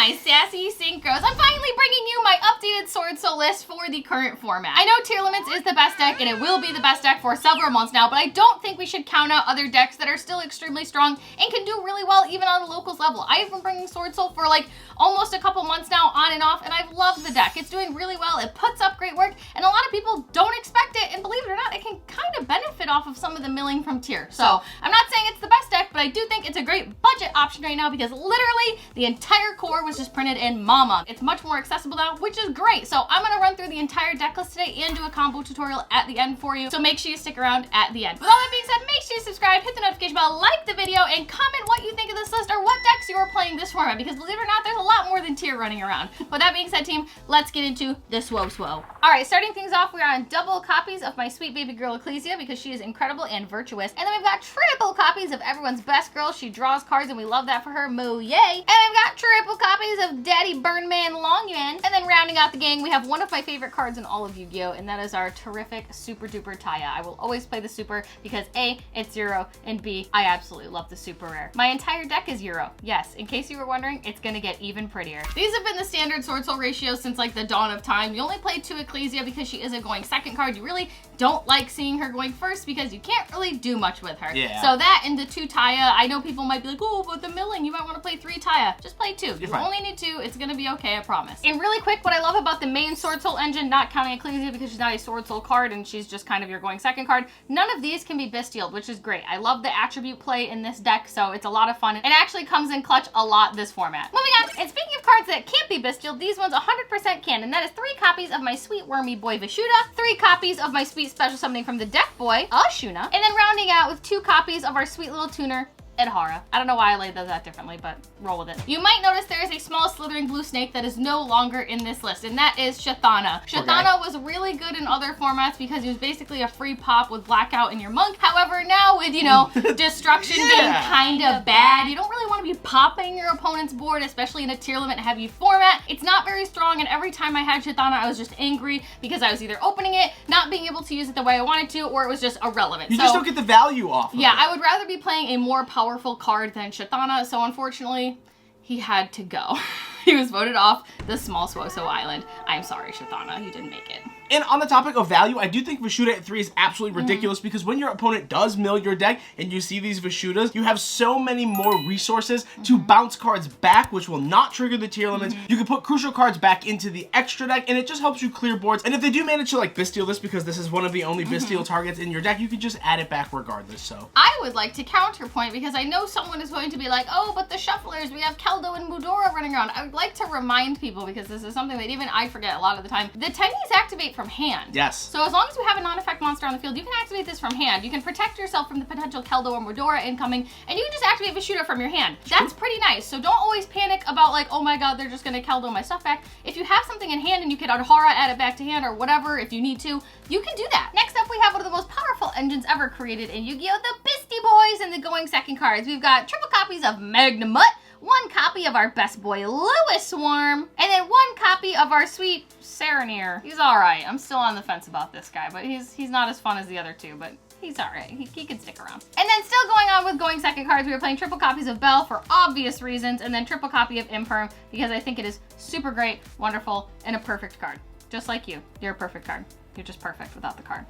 my sassy synchros. I'm finally bringing you my updated Swordsoul list for the current format. I know Tier Limits is the best deck, and it will be the best deck for several months now, but I don't think we should count out other decks that are still extremely strong and can do really well even on the locals level. I have been bringing Swordsoul for like almost a couple months now, on and off, and I've loved the deck. It's doing really well. It puts up great work, and a lot of people don't expect it, and believe it or not, it can kind of benefit off of some of the milling from Tier. So I'm not saying it's the best deck, but I do think it's a great budget option right now because literally the entire core was just printed in Mama. It's much more accessible now, which is great. So I'm gonna run through the entire deck list today and do a combo tutorial at the end for you. So make sure you stick around at the end. With all that being said, make sure you subscribe, hit the notification bell, like the video, and comment what you think of this list or what decks you are playing this format, because believe it or not, there's a lot more than Tier running around. With that being said, team, let's get into the Swordsoul. All right, starting things off, we're on double copies of my sweet baby girl Ecclesia because she is incredible and virtuous. And then we've got triple copies of everyone's best girl. She draws cards and we love that for her. Moo yay. And I've got triple copies of Daddy Burnman Longyuan. And then rounding out the gang, we have one of my favorite cards in all of Yu-Gi-Oh! And that is our terrific super duper Taya. I will always play the super because A, it's Euro, and B, I absolutely love the super rare. My entire deck is Euro. Yes, in case you were wondering, it's gonna get even prettier. These have been the standard Swordsoul ratio since like the dawn of time. You only play 2 Ecclesia because she is a going second card. You really don't like seeing her going first because you can't really do much with her. Yeah. So that and the 2 Taya, I know people might be like, oh, but the milling, you might want to play 3 Taya. Just play 2. You only need 2. It's gonna be okay, I promise. And really quick, what I love about the main Swordsoul engine, not counting Ecclesia because she's not a Swordsoul card and she's just kind of your going second card, none of these can be Bestialed, which is great. I love the attribute play in this deck, so it's a lot of fun. It actually comes in clutch a lot this format. Moving on, and speaking of cards that can't be Bestialed, these ones 100% can, and that is 3 copies of my sweet wormy boy Vishuda, 3 copies of my sweet special summoning from the deck boy, Ashuna, and then rounding out with 2 copies of our sweet little tuner, Edhara. I don't know why I laid those out differently, but roll with it. You might notice there is a small slithering blue snake that is no longer in this list, and that is Shathana. Shathana was really good in other formats because he was basically a free pop with blackout in your monk. However, now with, you know, destruction being kind of bad, you don't really want to be popping your opponent's board, especially in a tier limit heavy format. It's not very strong, and every time I had Shathana, I was just angry because I was either opening it, not being able to use it the way I wanted to, or it was just irrelevant. You just don't get the value off of it. I would rather be playing a more powerful card than Shathana, so unfortunately, he had to go. He was voted off the small Swordsoul Island. I'm sorry, Shathana, you didn't make it. And on the topic of value, I do think Vishuda at 3 is absolutely ridiculous because when your opponent does mill your deck and you see these Vishudas, you have so many more resources to bounce cards back, which will not trigger the tier limits. You can put crucial cards back into the extra deck, and it just helps you clear boards. And if they do manage to like Bestial this, because this is one of the only Bestial targets in your deck, you can just add it back regardless. So I would like to counterpoint because I know someone is going to be like, oh, but the shufflers, we have Keldo and Mudora running around. I would like to remind people, because this is something that even I forget a lot of the time, the tennies activate from hand. Yes. So as long as you have a non-effect monster on the field, you can activate this from hand. You can protect yourself from the potential Keldo or Mudora incoming, and you can just activate Vishuda from your hand. That's pretty nice. So don't always panic about like, oh my god, they're just gonna Keldo my stuff back. If you have something in hand and you can Adhara, add it back to hand or whatever, if you need to, you can do that. Next up, we have one of the most powerful engines ever created in Yu-Gi-Oh! The Bisty Boys and the going second cards. We've got triple copies of Magnamut, 1 copy of our best boy Lewis Swarm, and then 1 copy of our sweet Saranir. He's alright. I'm still on the fence about this guy, but he's not as fun as the other 2, but he's alright. He can stick around. And then still going on with going second cards, we were playing triple copies of Belle for obvious reasons, and then triple copy of Imperm because I think it is super great, wonderful, and a perfect card. Just like you. You're a perfect card. You're just perfect without the card.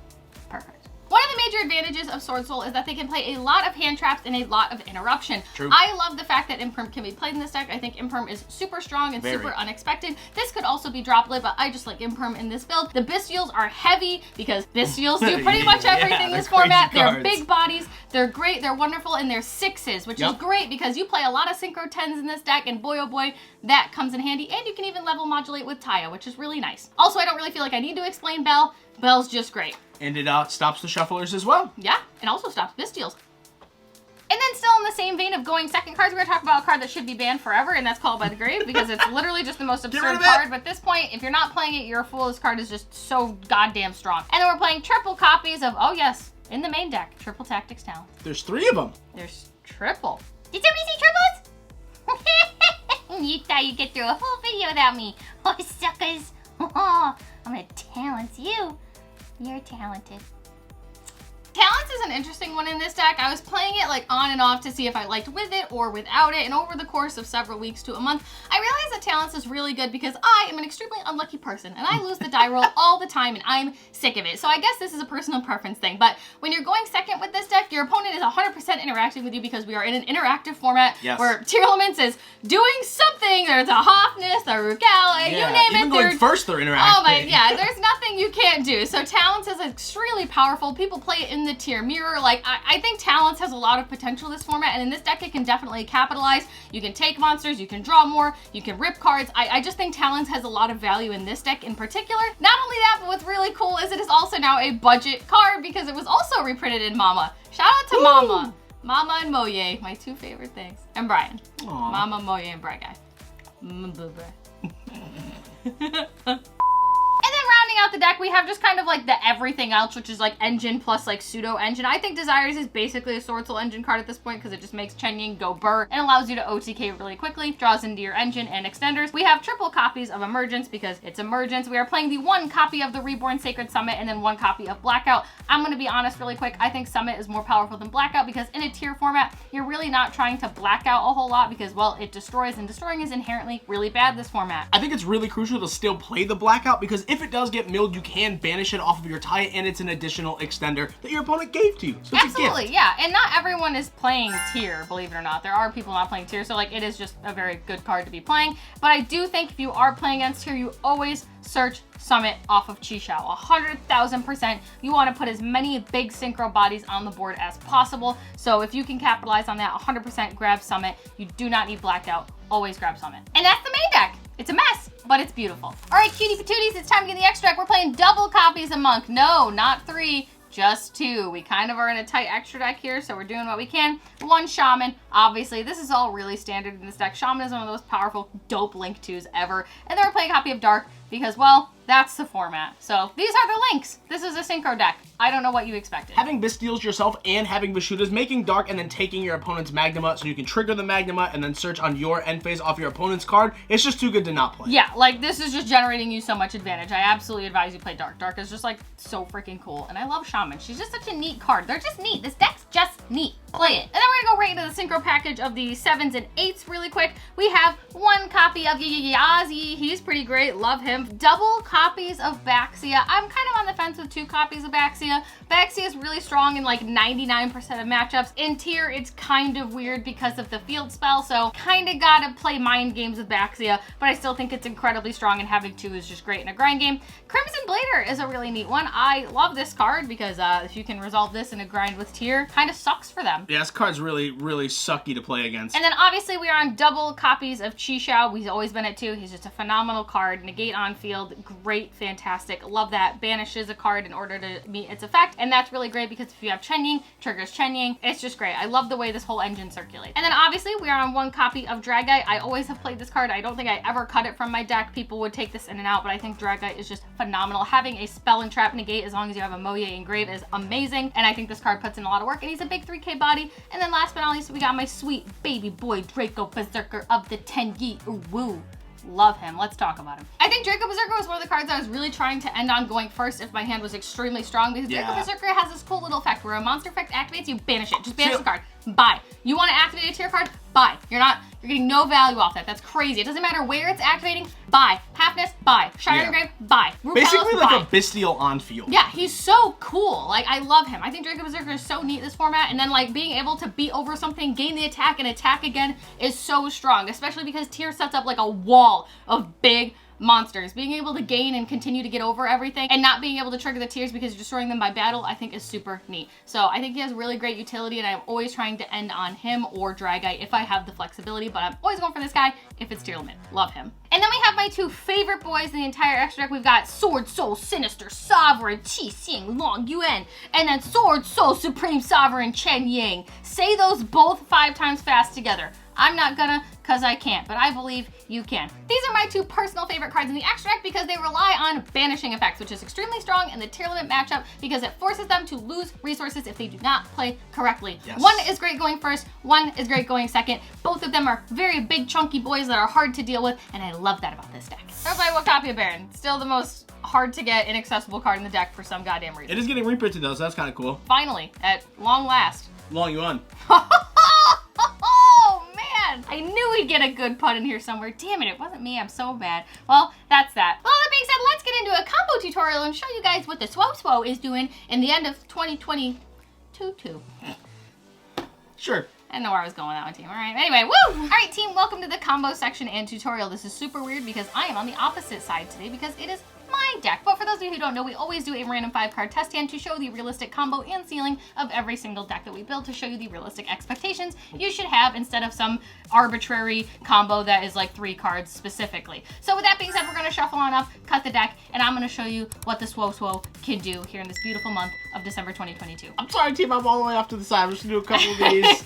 Perfect. One of the major advantages of Swordsoul is that they can play a lot of hand traps and a lot of interruption. True. I love the fact that Imperm can be played in this deck. I think Imperm is super strong and super unexpected. This could also be droplet, but I just like Imperm in this build. The Bestials are heavy because Bestials do pretty much everything in this format. They're big bodies, they're great, they're wonderful, and they're 6s, which is great because you play a lot of Synchro 10s in this deck, and boy oh boy, that comes in handy. And you can even level modulate with Taya, which is really nice. Also, I don't really feel like I need to explain Belle. Belle's just great. And it stops the shufflers as well. Yeah, and also stops Bestials. And then still in the same vein of going second cards, we're going to talk about a card that should be banned forever, and that's Called by the Grave, because it's literally just the most absurd card. But at this point, if you're not playing it, you're a fool. This card is just so goddamn strong. And then we're playing triple copies of, oh yes, in the main deck, Triple Tactics Talent. There's 3 of them. There's triple. Did somebody see triples? You thought you'd get through a whole video without me. Oh, suckers. Oh, I'm going to talent you. You're talented. Talents is an interesting one in this deck. I was playing it like on and off to see if I liked with it or without it, and over the course of several weeks to a month, I realized that Talents is really good because I am an extremely unlucky person, and I lose the die roll all the time, and I'm sick of it. So I guess this is a personal preference thing, but when you're going second with this deck, your opponent is 100% interacting with you because we are in an interactive format where Tier Elements is doing something. There's a Hoffness, a Rugal, you name it. Even going first, they're interacting. Oh my, yeah, there's nothing you can't do. So Talents is extremely powerful. People play it in the tier mirror. Like, I think Talents has a lot of potential this format, and in this deck it can definitely capitalize. You can take monsters, you can draw more, you can rip cards. I just think Talents has a lot of value in this deck in particular. Not only that, but what's really cool is it is also now a budget card because it was also reprinted in Mama. Shout out to Mama. Mama and Moye, my two favorite things. And Brian. Aww. Mama, Moye, and Bright Guy. And then rounding out the deck, we have just kind of like the everything else, which is like engine plus like pseudo engine. I think Desires is basically a Swordsoul engine card at this point because it just makes Chen Ying go burr and allows you to OTK really quickly, draws into your engine and extenders. We have triple copies of Emergence because it's Emergence. We are playing the one copy of the Reborn Sacred Summit and then one copy of Blackout. I'm going to be honest really quick. I think Summit is more powerful than Blackout because in a tier format, you're really not trying to black out a whole lot because, well, it destroys, and destroying is inherently really bad this format. I think it's really crucial to still play the Blackout because if it does get milled, you can banish it off of your tie, and it's an additional extender that your opponent gave to you. So it's absolutely, a gift. yeah. And not everyone is playing tier, believe it or not. There are people not playing tier, so like it is just a very good card to be playing. But I do think if you are playing against tier, you always search Summit off of Yugioh. 100,000%. You want to put as many big synchro bodies on the board as possible. So if you can capitalize on that, 100% grab Summit. You do not need Blackout. Always grab Summit. And that's the main deck. It's a mess, but it's beautiful. All right, cutie patooties, it's time to get the extra deck. We're playing double copies of Monk. No, not 3, just 2. We kind of are in a tight extra deck here, so we're doing what we can. 1 Shaman, obviously. This is all really standard in this deck. Shaman is one of the most powerful dope Link 2s ever. And then we're playing a copy of Dark because, well, that's the format. So these are the links. This is a synchro deck. I don't know what you expected. Having Bystials yourself and having Vishudas, making Dark and then taking your opponent's Magnema so you can trigger the Magnema and then search on your end phase off your opponent's card, it's just too good to not play. Yeah, like this is just generating you so much advantage. I absolutely advise you play Dark. Dark is just like so freaking cool. And I love Shaman. She's just such a neat card. They're just neat. This deck's just neat. Play it. And then we're gonna go right into the synchro package of the 7s and 8s really quick. We have 1 copy of Yugioh. He's pretty great. Love him. Double copies of Baxia. I'm kind of on the fence with 2 copies of Baxia. Baxia is really strong in like 99% of matchups. In tier, it's kind of weird because of the field spell, so kind of gotta play mind games with Baxia, but I still think it's incredibly strong, and having 2 is just great in a grind game. Crimson Blader is a really neat one. I love this card because if you can resolve this in a grind with tier, kind of sucks for them. Yeah, this card's really, really sucky to play against. And then obviously we are on double copies of Yugioh. He's always been at 2. He's just a phenomenal card. Negate on field, great, fantastic. Love that. Banishes a card in order to meet its effect. And that's really great because if you have Chen Ying, triggers Chen Ying. It's just great. I love the way this whole engine circulates. And then obviously we are on 1 copy of Dragai. I always have played this card. I don't think I ever cut it from my deck. People would take this in and out, but I think Dragai is just phenomenal. Having a spell and trap negate as long as you have a Moye engrave is amazing. And I think this card puts in a lot of work, and he's a big 3K body. And then last but not least, we got my sweet baby boy Draco Berserker of the Tengi. Ooh, woo. Love him. Let's talk about him. I think Draco Berserker was one of the cards I was really trying to end on going first if my hand was extremely strong, because Draco Berserker has this cool little effect where a monster effect activates, you banish it. Just banish the card. Bye. You want to activate a tier card? Bye. You're getting no value off that. That's crazy. It doesn't matter where it's activating. Bye. Halfness? Bye. Shiner Engrave? Bye. Basically like a Bystial on field. Yeah, he's so cool. Like, I love him. I think Draco Berserker is so neat this format, and then like being able to beat over something, gain the attack, and attack again is so strong, especially because tier sets up like a wall of big monsters. Being able to gain and continue to get over everything and not being able to trigger the tiers because you're destroying them by battle, I think is super neat. So I think he has really great utility, and I'm always trying to end on him or Dragai if I have the flexibility, but I'm always going for this guy if it's tier limit. Love him. And then we have my 2 favorite boys in the entire extra deck. We've got Swordsoul Sinister Sovereign Qi Xing Long Yuan, and then Swordsoul Supreme Sovereign Chen Ying. Say those both 5 times fast together. I'm not gonna, because I can't, but I believe you can. These are my 2 personal favorite cards in the extra deck because they rely on banishing effects, which is extremely strong in the tier limit matchup because it forces them to lose resources if they do not play correctly. Yes. 1 is great going first, 1 is great going second. Both of them are very big chunky boys that are hard to deal with, and I love that about this deck. Everybody, what copy of Baron? Still the most hard to get inaccessible card in the deck for some goddamn reason. It is getting reprinted though, so that's kind of cool. Finally, at long last. Long you on. Oh man! I knew we'd get a good pun in here somewhere. Damn it, it wasn't me. I'm so bad. Well, that's that. Well, that being said, let's get into a combo tutorial and show you guys what the Swordsoul is doing in the end of 2022. Sure. I don't know where I was going with that one, team. All right. Anyway, woo! All right, team, welcome to the combo section and tutorial. This is super weird because I am on the opposite side today because it is my deck. But for those of you who don't know, we always do a random 5-card test hand to show the realistic combo and ceiling of every single deck that we build to show you the realistic expectations you should have instead of some arbitrary combo that is like 3 cards specifically. So with that being said, we're going to shuffle on up, cut the deck, and I'm going to show you what the Swordsoul can do here in this beautiful month of December 2022. I'm sorry, team. I'm all the way off to the side. I'm just going to do a couple of these.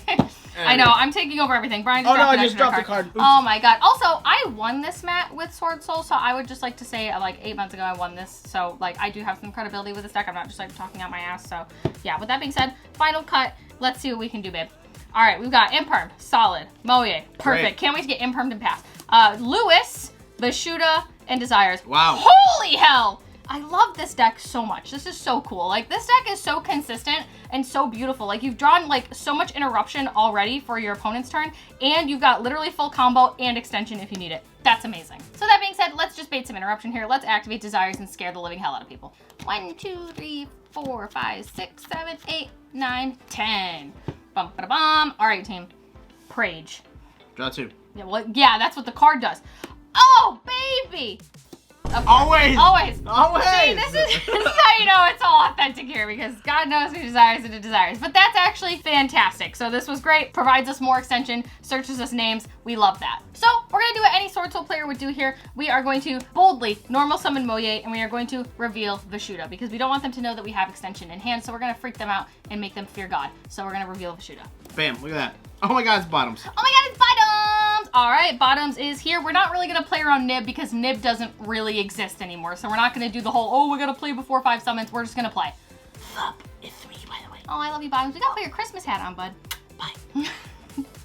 I know, I'm taking over everything. Brian just dropped I just dropped the card. Oops. Oh my god. Also, I won this mat with Swordsoul, so I would just like to say like 8 months ago I won this. So like I do have some credibility with this deck. I'm not just like talking out my ass. So yeah, with that being said, final cut. Let's see what we can do, babe. All right, we've got Imperm, solid. Moye, perfect. Great. Can't wait to get Impermed and pass. Lewis, Vashuda, and Desires. Wow. Holy hell! I love this deck so much. This is so cool. Like, this deck is so consistent and so beautiful. Like, you've drawn, like, so much interruption already for your opponent's turn, and you've got literally full combo and extension if you need it. That's amazing. So that being said, let's just bait some interruption here. Let's activate Desires and scare the living hell out of people. 1, 2, 3, 4, 5, 6, 7, 8, 9, 10. Bum, ba, bum. All right, team. Prage. Draw 2. Yeah, well, yeah, that's what the card does. Oh, baby! Always! Always! Always! See, this is how you know it's all authentic here, because God knows who desires and it desires. But that's actually fantastic. So this was great. Provides us more extension, searches us names. We love that. So we're going to do what any Swordsoul player would do here. We are going to boldly normal summon Moye, and we are going to reveal Vashuda, because we don't want them to know that we have extension in hand, so we're going to freak them out and make them fear God. So we're going to reveal Vashuda. Bam, look at that. Oh my god, it's bottoms. Oh my god, it's bottoms! All right, bottoms is here. We're not really going to play around Nib because Nib doesn't really exist anymore. So we're not going to do the whole, oh, we got to play before 5 summons. We're just going to play. Up, it's me, by the way. Oh, I love you, bottoms. We got to put your Christmas hat on, bud. Bye.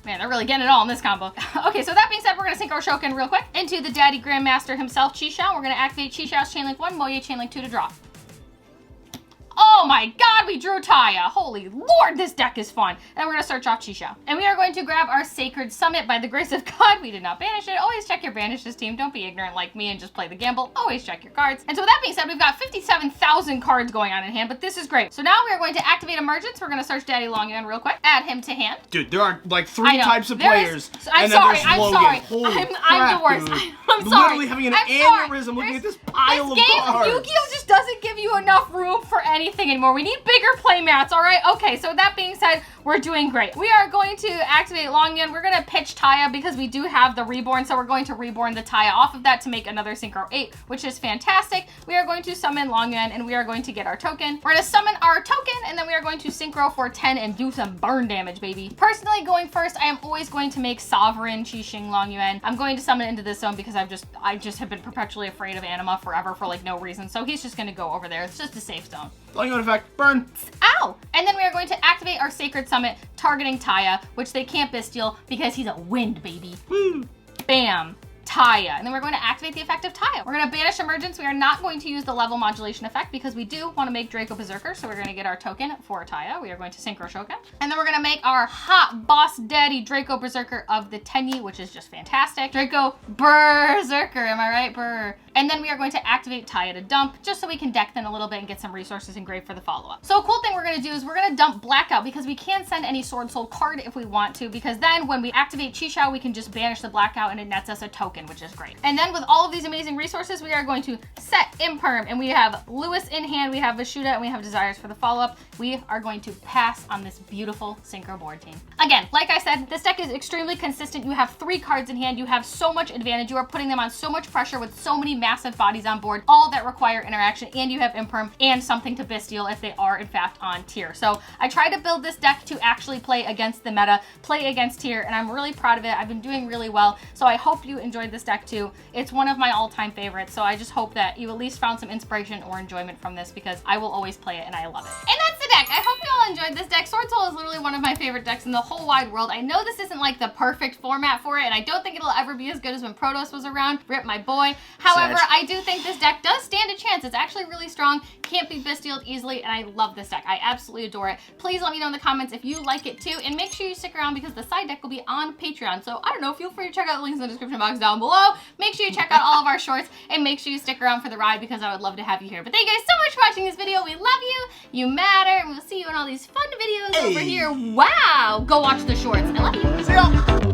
Man, they're really getting it all in this combo. Okay, so that being said, we're going to sync our Shokin real quick into the Daddy Grandmaster himself, Yugioh. We're going to activate Yugioh's Chainlink 1, Moye Chainlink 2 to draw. Oh my god, we drew Taya. Holy lord, this deck is fun. And we're going to search off Yugioh. And we are going to grab our Sacred Summit. By the grace of God, we did not banish it. Always check your banishes, team. Don't be ignorant like me and just play the gamble. Always check your cards. And so with that being said, we've got 57,000 cards going on in hand, but this is great. So now we are going to activate Emergence. We're going to search Daddy Longyuan real quick. Add him to hand. Dude, there are like 3 types of players. I'm and sorry, then I'm Logan. sorry. Holy I'm crap, the worst. Dude. I'm sorry. Literally having an I'm aneurysm sorry. looking at this pile of This game, cards. Yugioh just doesn't give you enough room for anything anymore. We need bigger play mats, all right? Okay, so that being said, we're doing great. We are going to activate Longyuan. We're going to pitch Taya because we do have the Reborn, so we're going to Reborn the Taya off of that to make another Synchro 8, which is fantastic. We are going to summon Longyuan, and we are going to get our token. We're going to summon our token, and then we are going to Synchro for 10 and do some burn damage, baby. Personally, going first, I am always going to make Sovereign Qixing Longyuan. I'm going to summon into this zone because I just have been perpetually afraid of Anima forever for like no reason, so he's just going to go over there. It's just a safe zone. Longyuan effect, burn. Ow! And then we are going to activate our Sacred Summit, targeting Taya, which they can't Bestial because he's a wind, baby. Woo! Bam! Taya. And then we're going to activate the effect of Taya. We're going to banish Emergence. We are not going to use the level modulation effect because we do want to make Draco Berserker, so we're going to get our token for Taya. We are going to Synchro Shokin. And then we're going to make our hot boss daddy Draco Berserker of the Tenyi, which is just fantastic. Draco Berserker, am I right? Brr. And then we are going to activate Taya to dump, just so we can deck thin a little bit and get some resources engraved for the follow-up. So a cool thing we're going to do is we're going to dump Blackout because we can send any Swordsoul card if we want to, because then when we activate Yugioh, we can just banish the Blackout and it nets us a token, which is great. And then with all of these amazing resources, we are going to set Imperm, and we have Lewis in hand, we have Vashuda, and we have Desires for the follow-up. We are going to pass on this beautiful Synchro board, team. Again, like I said, this deck is extremely consistent. You have 3 cards in hand. You have so much advantage. You are putting them on so much pressure with so many massive bodies on board, all that require interaction, and you have Imperm and something to Bestial if they are in fact on tier. So I tried to build this deck to actually play against the meta, play against tier, and I'm really proud of it. I've been doing really well. So I hope you enjoyed enjoyed this deck too. It's one of my all-time favorites, so I just hope that you at least found some inspiration or enjoyment from this because I will always play it and I love it. And that's the deck. I hope you all enjoyed this deck. Swordsoul is literally one of my favorite decks in the whole wide world. I know this isn't like the perfect format for it, and I don't think it'll ever be as good as when Protoss was around. Rip my boy. However, I do think this deck does stand a chance. It's actually really strong, can't be Bestialed easily, and I love this deck. I absolutely adore it. Please let me know in the comments if you like it too, and make sure you stick around because the side deck will be on Patreon. So I don't know, feel free to check out the links in the description box down below. Make sure you check out all of our shorts, and make sure you stick around for the ride because I would love to have you here. But thank you guys so much for watching this video. We love you. You matter, and we'll see you in all these fun videos over here. Wow! Go watch the shorts. I love you. See ya.